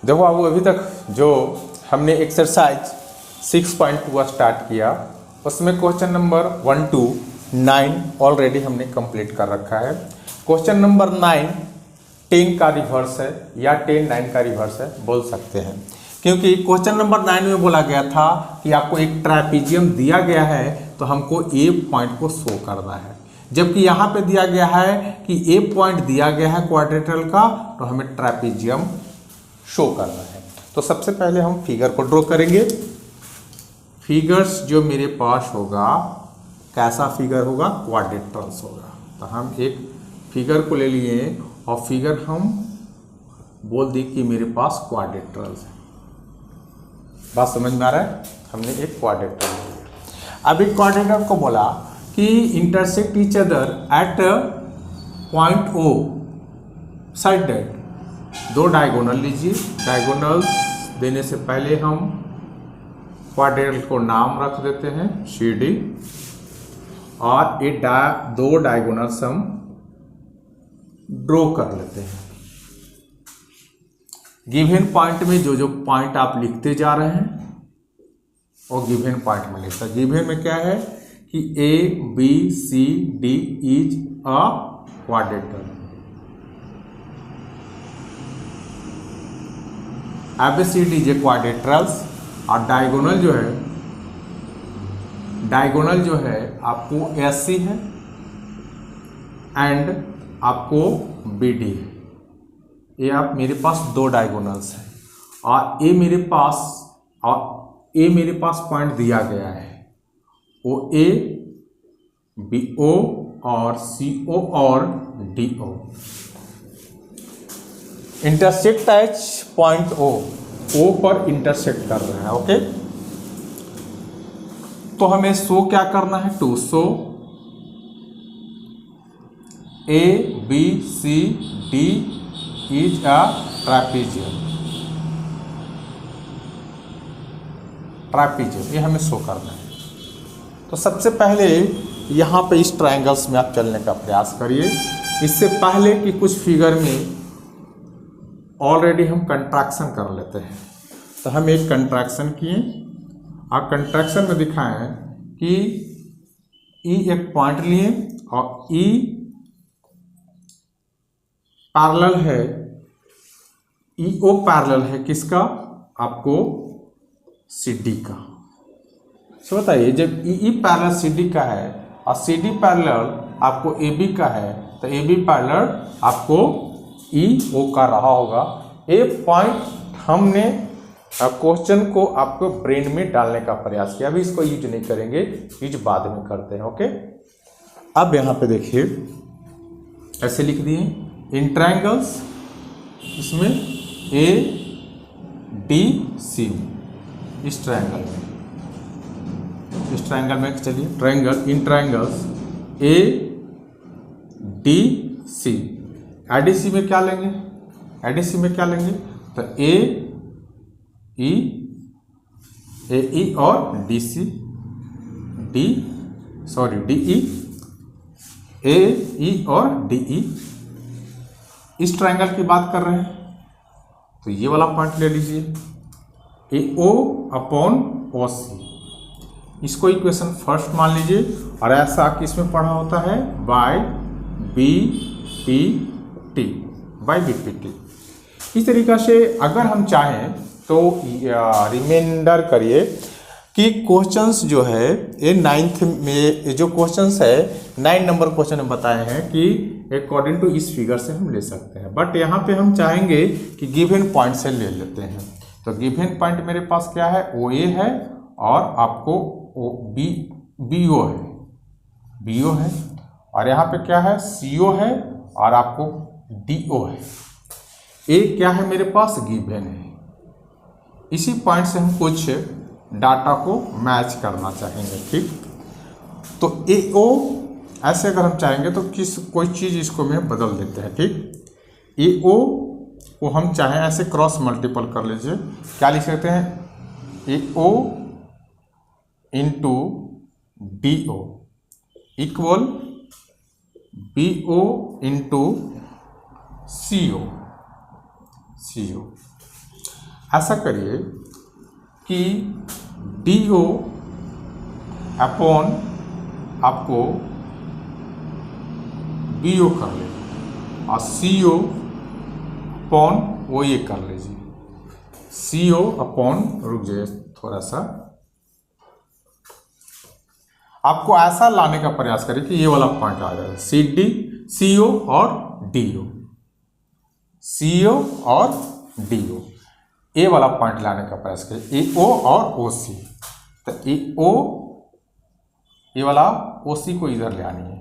देखो अब अभी तक जो हमने एक्सरसाइज 6.2 स्टार्ट किया उसमें क्वेश्चन नंबर 1 to 9 ऑलरेडी हमने कंप्लीट कर रखा है। क्वेश्चन नंबर 9 10 का रिवर्स है या 10 9 का रिवर्स है बोल सकते हैं, क्योंकि क्वेश्चन नंबर 9 में बोला गया था कि आपको एक ट्रापेजियम दिया गया है तो हमको ए पॉइंट को शो करना है, जबकि यहाँ पे दिया गया है कि ए पॉइंट दिया गया है क्वाड्रिलेटरल का तो हमें ट्रापेजियम शो करना है। तो सबसे पहले हम फिगर को ड्रॉ करेंगे। फिगर्स जो मेरे पास होगा कैसा फिगर होगा, क्वाड्रिलेटरल्स होगा। तो हम एक फिगर को ले लिए और फिगर हम बोल दी कि मेरे पास क्वाड्रिलेटरल्स है। बात समझ में आ रहा है, हमने एक क्वाड्रिलेटरल लिया। अब एक क्वाड्रिलेटरल को बोला कि intersect each other at point O sided. दो डायगोनल लीजिए, डायगोनल्स देने से पहले हम क्वाड्रिलेटरल को नाम रख देते हैं सी डी, और ये दो डायगोनल्स हम ड्रॉ कर लेते हैं। गिवन पॉइंट में जो जो पॉइंट आप लिखते जा रहे हैं वो गिवन पॉइंट में लिखता है। गिवन में क्या है कि A B C D is a quadrilateral. ABCD is a quadrilaterals, और डायगोनल जो है आपको SC है एंड आपको BD है। ये आप मेरे पास दो डायगोनल्स हैं और ए मेरे पास पॉइंट दिया गया है OA, BO और CO और DO। Intersect H point O पर इंटरसेक्ट कर रहा है। ओके, तो हमें शो क्या करना है, to show A B C D is a trapezium. ये हमें शो करना है। तो सबसे पहले यहाँ पे इस ट्रायंगल्स में आप चलने का प्रयास करिए। इससे पहले कि कुछ फिगर में ऑलरेडी हम कंट्रैक्शन कर लेते हैं, तो हम एक कंट्रैक्शन किए और कंट्रैक्शन में दिखाएं कि E एक पॉइंट लिए और E पैरेलल है, EO पैरेलल है किसका, आपको CD का। तो बताइए जब EE पैरेलल CD का है और CD पैरेलल आपको AB का है तो AB पैरेलल आपको EO का रहा होगा। ये पॉइंट हमने क्वेश्चन को आपको ब्रेन में डालने का प्रयास किया। अभी इसको यूज नहीं करेंगे, यूज बाद में करते हैं। ओके, अब यहाँ पे देखिए ऐसे लिख दिए इन ट्रायंगल्स, इसमें ADC इस ट्रायंगल में चलिए इन ट्रायंगल्स ADC। ADC में क्या लेंगे, तो AE और DE, AE और DE। इस ट्रायंगल की बात कर रहे हैं तो ये वाला पॉइंट ले लीजिए AO अपॉन OC। इसको इक्वेशन फर्स्ट मान लीजिए, और ऐसा किसमें पढ़ा होता है, बाय BPT। इस तरीक़ा से अगर हम चाहें तो रिमाइंडर करिए कि क्वेश्चंस जो है ये 9th में जो क्वेश्चंस है 9 नंबर क्वेश्चन में बताए हैं कि अकॉर्डिंग टू इस फिगर से हम ले सकते हैं, बट यहाँ पे हम चाहेंगे कि गिवन पॉइंट से ले लेते हैं। तो गिवन पॉइंट मेरे पास क्या है, OA है और आपको BO है, और यहाँ पे क्या है, CO है और आपको DO है। ए क्या है मेरे पास, गिवन है। इसी पॉइंट से हम कुछ डाटा को मैच करना चाहेंगे। ठीक, तो AO ऐसे अगर हम चाहेंगे तो कोई चीज़ इसको में बदल देते हैं। ठीक, AO को हम चाहें ऐसे क्रॉस मल्टीपल कर लीजिए, क्या लिख सकते हैं, AO into DO equal BO into CO। ऐसा करिए कि DO अपॉन आपको BO कर ले और CO अपॉन OA कर लीजिए। CO अपॉन, रुक जाइए थोड़ा सा, आपको ऐसा लाने का प्रयास करें कि ये वाला पॉइंट आ जाए, CO और DO, CO और DO, ए वाला पॉइंट लाने का प्रयास करें, AO और OC। तो AO, ये वाला OC को इधर ले आनी है,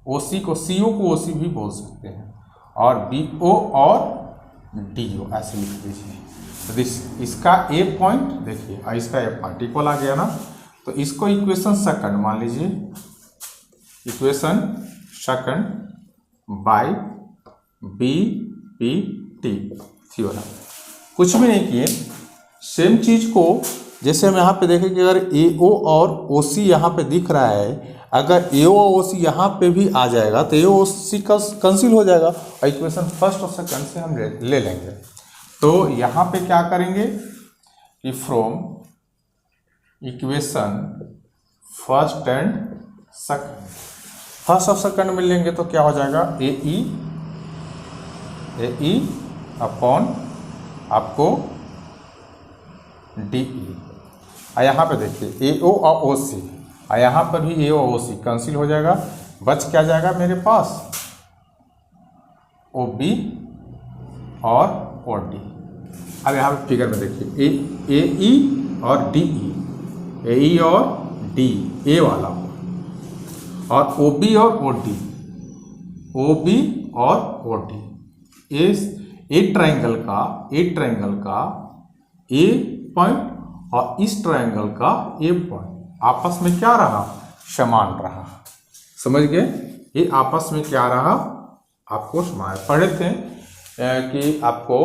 OC को, CO को OC भी बोल सकते हैं, और BO और DO ऐसे लिख दीजिए। तो इसका A पॉइंट देखिए और इसका A पॉइंट इक्वल आ गया ना। तो इसको इक्वेशन सेकंड मान लीजिए, equation second by BPT theorem. कुछ भी नहीं किए, सेम चीज को जैसे हम यहाँ पे देखें कि अगर AO और OC यहाँ पे दिख रहा है, अगर AO और OC यहाँ पे भी आ जाएगा तो AO OC का कैंसिल हो जाएगा और इक्वेशन फर्स्ट और सेकंड से हम ले लेंगे। तो यहाँ पे क्या करेंगे कि from equation first and second, first और सेकंड मिल लेंगे तो क्या हो जाएगा, AE अपॉन आपको DE। और यहाँ पे देखिए AO और OC, और यहाँ पर भी AO और OC कैंसिल हो जाएगा, बच क्या जाएगा मेरे पास, OB और OD। अब यहाँ पे फिगर में देखिए AE और DE, AE और DE, ए वाला, और OB और OD, OB और OD, ए ट्रायंगल का ए पॉइंट और इस ट्रायंगल का ए पॉइंट आपस में क्या रहा, समान रहा। समझ गए, ये आपस में क्या रहा, आपको समान पढ़े थे कि आपको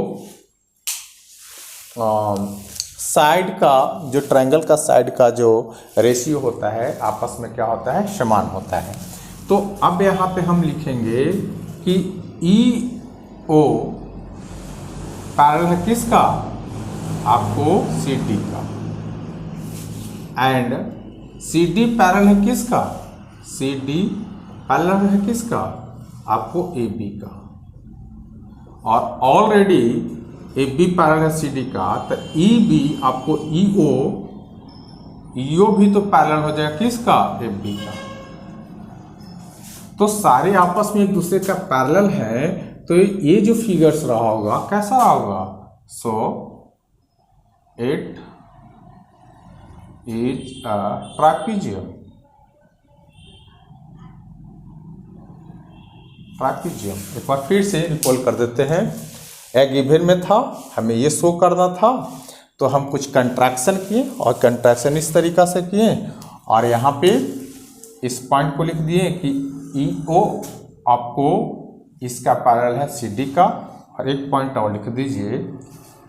साइड का जो ट्रायंगल का साइड का जो रेशियो होता है आपस में क्या होता है, समान होता है। तो अब यहाँ पे हम लिखेंगे कि EO पैरेलल है किसका, आपको CD का, एंड CD पैरेलल है किसका, CD पैरेलल है किसका, आपको AB का, और ऑलरेडी AB पैरेलल है CD का, तो EB आपको EO भी तो पैरेलल हो जाएगा किसका, FB का। तो सारे आपस में एक दूसरे का पैरेलल है, तो ये जो फिगर्स रहा होगा कैसा रहा होगा, so it is a trapezium. एक बार फिर से रिकॉल कर देते हैं, एक गिवन में था, हमें ये शो करना था, तो हम कुछ कंट्रैक्शन किए और कंट्रैक्शन इस तरीक़ा से किए, और यहाँ पे इस पॉइंट को लिख दिए कि EO आपको इसका पैरेलल है CD का, और एक पॉइंट और लिख दीजिए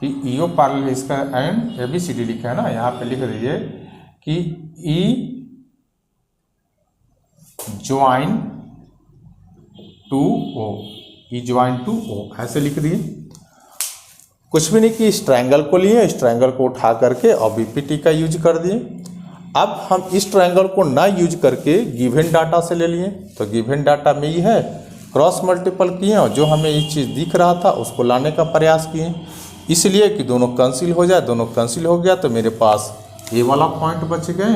कि EO पैरेलल है इसका एंड ABCD लिखा है ना, यहाँ पे लिख दीजिए कि E ज्वाइन टू O, ऐसे लिख दिए। कुछ भी नहीं कि इस ट्रायंगल को लिए, इस ट्रायंगल को उठा करके और BPT का यूज कर दिए। अब हम इस ट्रायंगल को ना यूज करके गिवन डाटा से ले लिए, तो गिवन डाटा में ये है, क्रॉस मल्टीपल किए और जो हमें ये चीज़ दिख रहा था उसको लाने का प्रयास किए, इसलिए कि दोनों कैंसिल हो जाए। दोनों कैंसिल हो गया तो मेरे पास ये वाला पॉइंट बच गए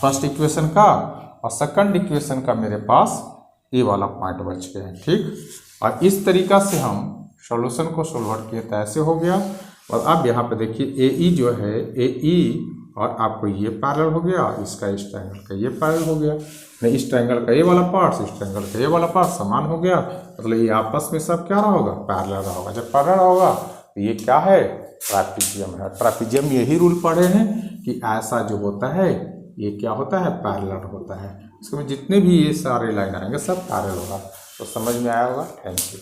फर्स्ट इक्वेशन का, और सेकंड इक्वेशन का मेरे पास ये वाला पॉइंट बच गए। ठीक, और इस तरीका से हम सॉल्यूशन को सोल्व किए तो ऐसे हो गया। और अब यहाँ पे देखिए AE जो है, AE और आपको ये पैरेलल हो गया, इसका इस ट्रायंगल का ये पैरेलल हो गया, नहीं इस ट्रायंगल का ये वाला पार्ट इस ट्रायंगल का ये वाला पार्ट समान हो गया, मतलब ये आपस में सब क्या रहा होगा, पैरेलल रहा होगा। जब पैरेलल होगा तो ये क्या है, ट्रापेजियम है। ट्रापेजियम यही रूल पढ़े हैं कि ऐसा जो होता है ये क्या होता है, पैरेलल होता है। इसमें जितने भी ये सारे लाइन आएंगे सब पैरेलल होगा। तो समझ में आया होगा। Thank you.